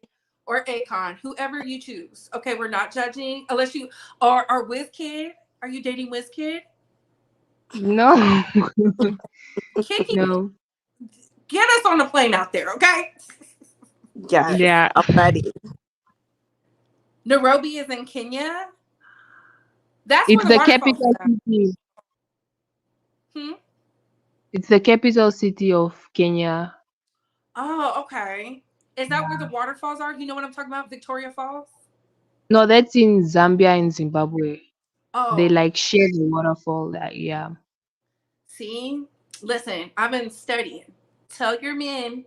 or Akon, whoever you choose. Okay, we're not judging unless you are WizKid. Are you dating WizKid? No. Kiki, No. get us on the plane out there, okay? Yes, Yeah. I'm ready. Nairobi is in Kenya. That's where It's the the waterfalls is capital at. city. Hmm? It's the capital city of Kenya. Oh, okay. Is that where the waterfalls are? You know what I'm talking about? Victoria Falls? No, that's in Zambia and Zimbabwe. They Oh, like share the waterfall. That yeah. see? Listen, I've been studying. Tell your men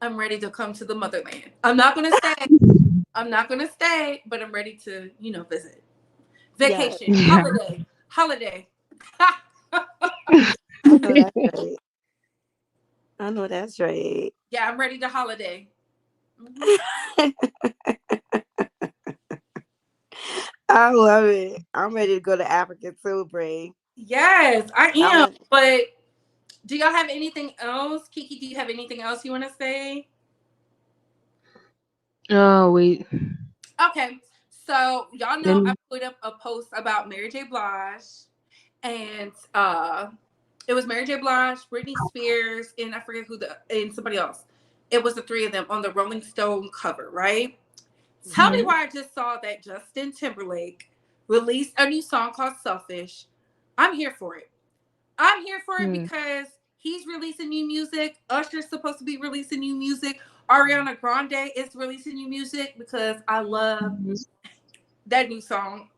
I'm ready to come to the motherland. I'm not going to stay. I'm not going to stay, but I'm ready to, visit. Yeah, Vacation, Yeah. holiday, holiday. I know that's right. I know that's right. Yeah, I'm ready to holiday. Hmm. I love it. I'm ready to go to Africa too, Bray. Yes, I I am. want. But do y'all have anything else? Kiki, do you have anything else you want to say? Oh wait. Okay. So y'all Let know I me. put up a post about Mary J. Blige, and it was Mary J. Blige, Britney Spears, and I forget and somebody else. It was the three of them on the Rolling Stone cover, right? Tell me Mhm. why I just saw that Justin Timberlake released a new song called Selfish. I'm here for it. I'm here for it Mm. because he's releasing new music. Usher's supposed to be releasing new music. Ariana Grande is releasing new music because I love Mhm. that new song.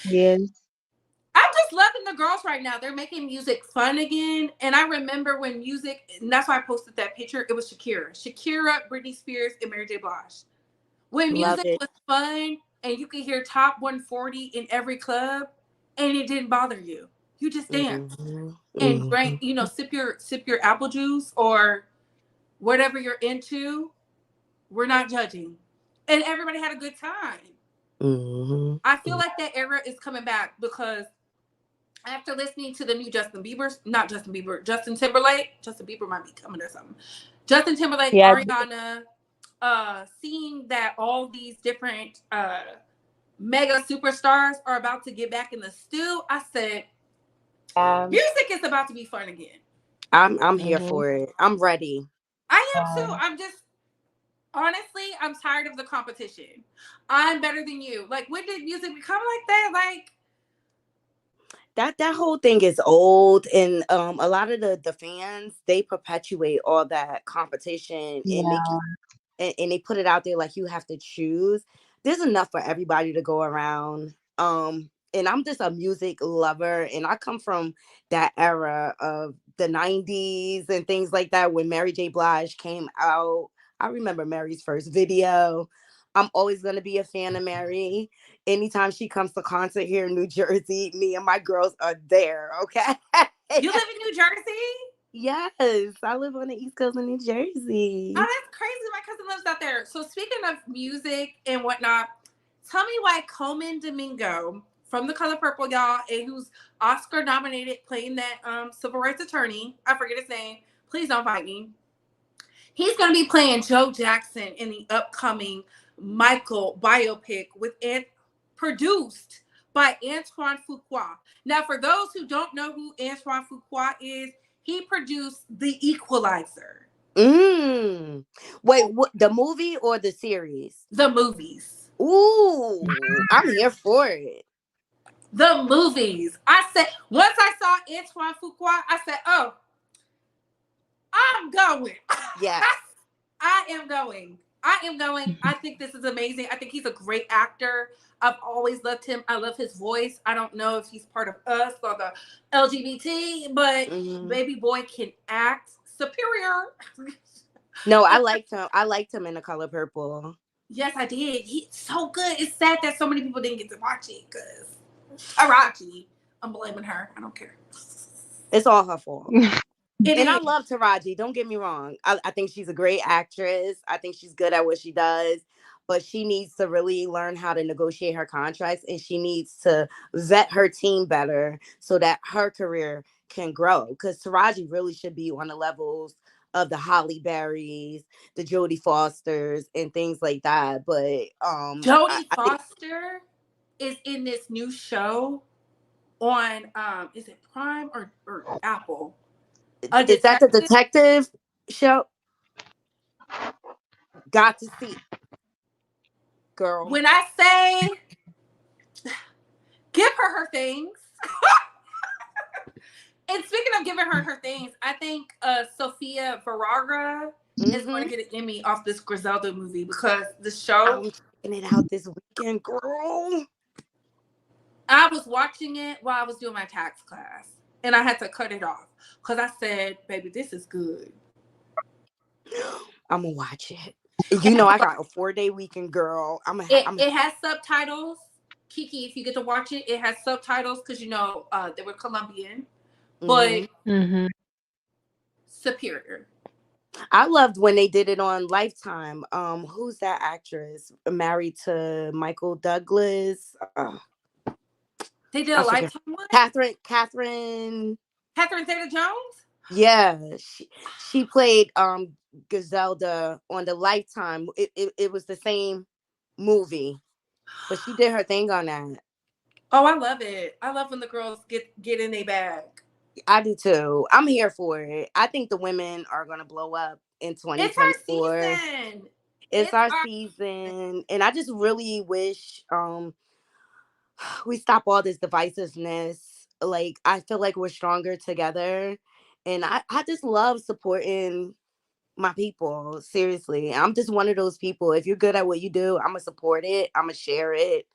Yes. I'm just loving the girls right now. They're making music fun again. And I remember when music, and that's why I posted that picture, it was Shakira, Britney Spears, and Mary J. Blige. When Love music it. was fun and you could hear top 140 in every club and it didn't bother you. You just danced Hmm. and Hmm. drank, sip your apple juice or whatever you're into. We're not judging. And everybody had a good time. Hmm. I feel like that era is coming back because after listening to the new not Justin Bieber, Justin Timberlake, Justin Bieber might be coming or something. Justin Timberlake, Yeah. Ariana, seeing that all these different mega superstars are about to get back in the stew, I said, Yeah. music is about to be fun again. I'm here Mhm. for it. I'm ready. I am Yeah. too. Honestly, I'm tired of the competition. I'm better than you. Like, when did music become like that? Like, That whole thing is old, and a lot of the fans, they perpetuate all that competition and make Yeah. you, and they put it out there like you have to choose. There's enough for everybody to go around. And I'm just a music lover, and I come from that era of the 90s and things like that when Mary J. Blige came out. I remember Mary's first video. I'm always going to be a fan of Mary. Anytime she comes to concert here in New Jersey, me and my girls are there, okay? you live in New Jersey? Yes, I live on the East Coast of New Oh, Jersey. that's crazy. My cousin lives out there. So, speaking of music and whatnot, tell me why Coleman Domingo from The Color Purple, y'all, and who's Oscar nominated playing that civil rights attorney, I forget his name. Please don't fight me. He's going to be playing Joe Jackson in the upcoming Michael biopic produced by Antoine Fuqua. Now, for those who don't know who Antoine Fuqua is, he produced The Equalizer, Mm. Wait, what, the movie or the series? the movies. Ooh, I'm here for it. The movies. I said, once I saw Antoine Fuqua, I said, oh, I'm going. Yes. I am going. I am going. I think this is amazing. I think he's a great actor. I've always loved him. I love his voice. I don't know if he's part of us or the LGBT, but Hmm. baby boy can act superior. No, I liked him. I liked him in The Color Purple. Yes, I did. He's so good. It's sad that so many people didn't get to watch it because Taraji. I'm blaming her. I don't care. It's all her fault. It And I is. love Taraji. Don't get me wrong. I think she's a great actress. I think she's good at what she does. But she needs to really learn how to negotiate her contracts, and she needs to vet her team better so that her career can grow. Because Taraji really should be on the levels of the Holly Berrys, the Jodie Fosters, and things like that. But Jodie I think, Foster is in this new show on is it Prime or Apple? A is that the detective. detective show? Got to see, girl. When I say give her things, and speaking of giving her things, I think Sofia Vergara is going Hmm. to get an Emmy off this Griselda movie because the show. I'm checking it out this weekend, girl. I was watching it while I was doing my tax class, and I had to cut it off because I said, "Baby, this is good." I'm gonna watch it. It You has know, a I lot. got a 4-day weekend, girl. It I'm. it has subtitles. Kiki, if you get to watch it, it has subtitles because they were Colombian, but Hmm. Mhm. superior. I loved when they did it on Lifetime. Who's that actress married to Michael Douglas? They did I a forget. Lifetime one. Catherine. Catherine Zeta-Jones. Yeah, she played Griselda on the Lifetime. It was the same movie. but she did her thing on that. Oh, I love it. I love when the girls get in a bag. I do too. I'm here for it. I think the women are gonna blow up in It's our 2024. season. It's It's our our season, and I just really wish we stop all this divisiveness. Like I feel like we're stronger together, and I just love supporting my people. Seriously, I'm just one of those people. If you're good at what you do, I'm gonna support it. I'm gonna share it.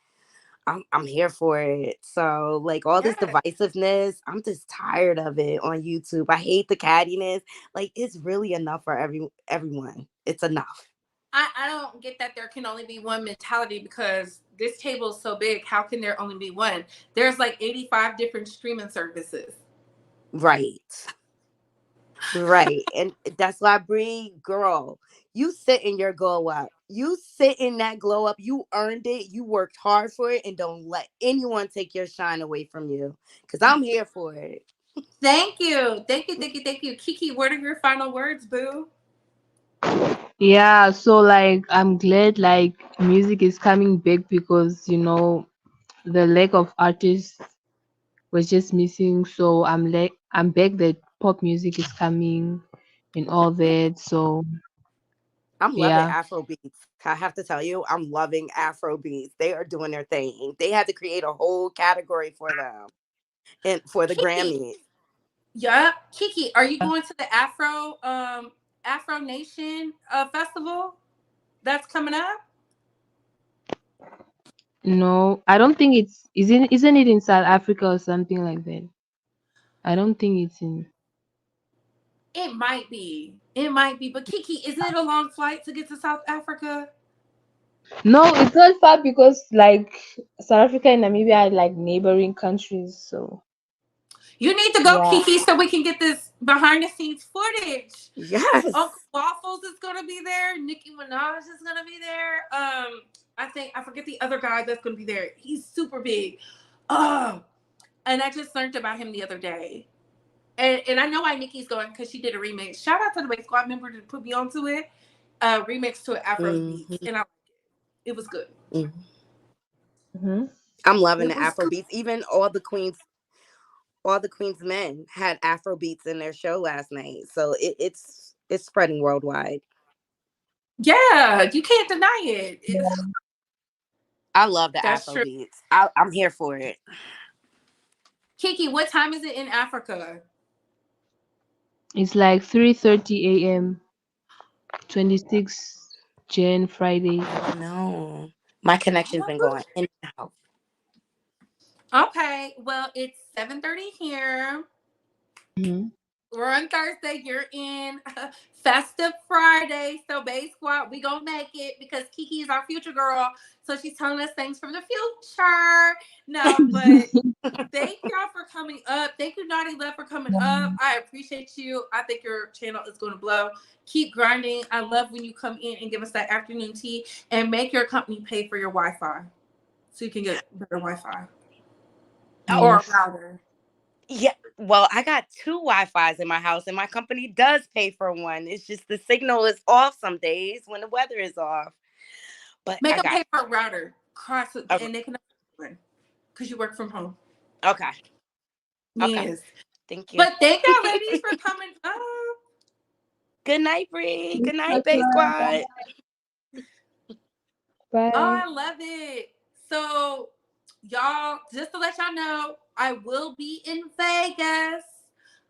I'm here for it. So like all this yeah. divisiveness, I'm just tired of it on YouTube. I hate the cattiness. Like it's really enough for everyone. It's enough. I don't get that there can only be one mentality because this table is so big. How can there only be one? There's like 85 different streaming services. Right. Right. And that's why Bree, girl, you sit in your glow up. You sit in that glow up. You earned it. You worked hard for it. And don't let anyone take your shine away from you. Cause I'm here for it. Thank you. Thank you. Thank you. Thank you. Kiki, what are your final words, boo? Yeah, so like I'm glad like music is coming back because the lack of artists was just missing. So I'm back that pop music is coming and all that. So I'm loving yeah. Afro beats. I have to tell you, I'm loving Afro beats. They are doing their thing. They had to create a whole category for them and for the Kiki. Grammys. Yeah. Kiki, are you going to the Afro Nation festival that's coming up? No, I don't think isn't it in South Africa or something like that. I don't think it's in. It might be. It might be. But Kiki, isn't it a long flight to get to South Africa? No, it's not far because like South Africa and Namibia are like neighboring countries. So You need to go, yeah. Kiki, so we can get this behind the scenes footage. Yes. Uncle Waffles is gonna be there. Nicki Minaj is gonna be there. I forget the other guy that's gonna be there. He's super big. Oh, and I just learned about him the other day. And I know why Nicki's going because she did a remix. Shout out to the Wake Squad member to put me onto it. Remix to an Afro beats, Hmm. and it was good. Hmm. I'm loving It the was Afro good. beats. Even all the Queen's men had Afro beats in their show last night. So it's spreading worldwide. Yeah, you can't deny it. I love the That's Afro true. beats. I'm here for it. Kiki, what time is it in Africa? It's like 3:30 a.m. 26 Jan Friday. I don't know. My connection's been going in and out. Okay, well, it's 7:30 here. Hmm. We're on Thursday. You're in Festive Friday. So, Bay Squad, we gonna make it because Kiki is our future girl. So she's telling us things from the future. No, but thank y'all for coming up. Thank you, Naughty Love, for coming up. I appreciate you. I think your channel is going to blow. Keep grinding. I love when you come in and give us that afternoon tea and make your company pay for your Wi-Fi so you can get better Wi-Fi or a Yes. router. Yeah. Well, I got two Wi-Fi's in my house, and my company does pay for one. It's just the signal is off some days when the weather is off. But Make I them got pay for a router. Cross it, a, and they can because you work from home. okay. Okay. Yes. Thank you. But thank y'all, ladies, for coming up. Good night, Bree. Good night, Bay Squad. Oh, Bye. I love it. So, y'all, just to let y'all know, I will be in Vegas.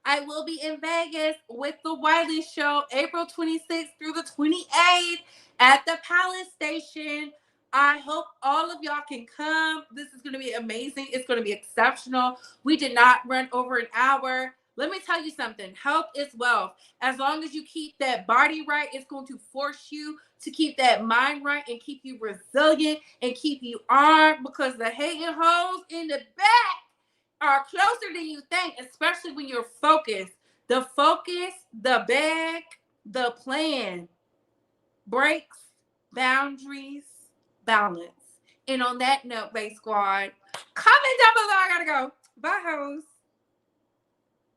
I will be in Vegas with the Wiley Show April 26th through the 28th at the Palace Station. I hope all of y'all can come. This is going to be amazing. It's going to be exceptional. We did not run over an hour. Let me tell you something. Health is wealth. As long as you keep that body right, it's going to force you to keep that mind right and keep you resilient and keep you armed because the hating hoes in the back are closer than you think, especially when you're focused. The focus, the bag, the plan, breaks, boundaries, balance. And on that note, Bay Squad, comment down below. I gotta go. Bye, hoes.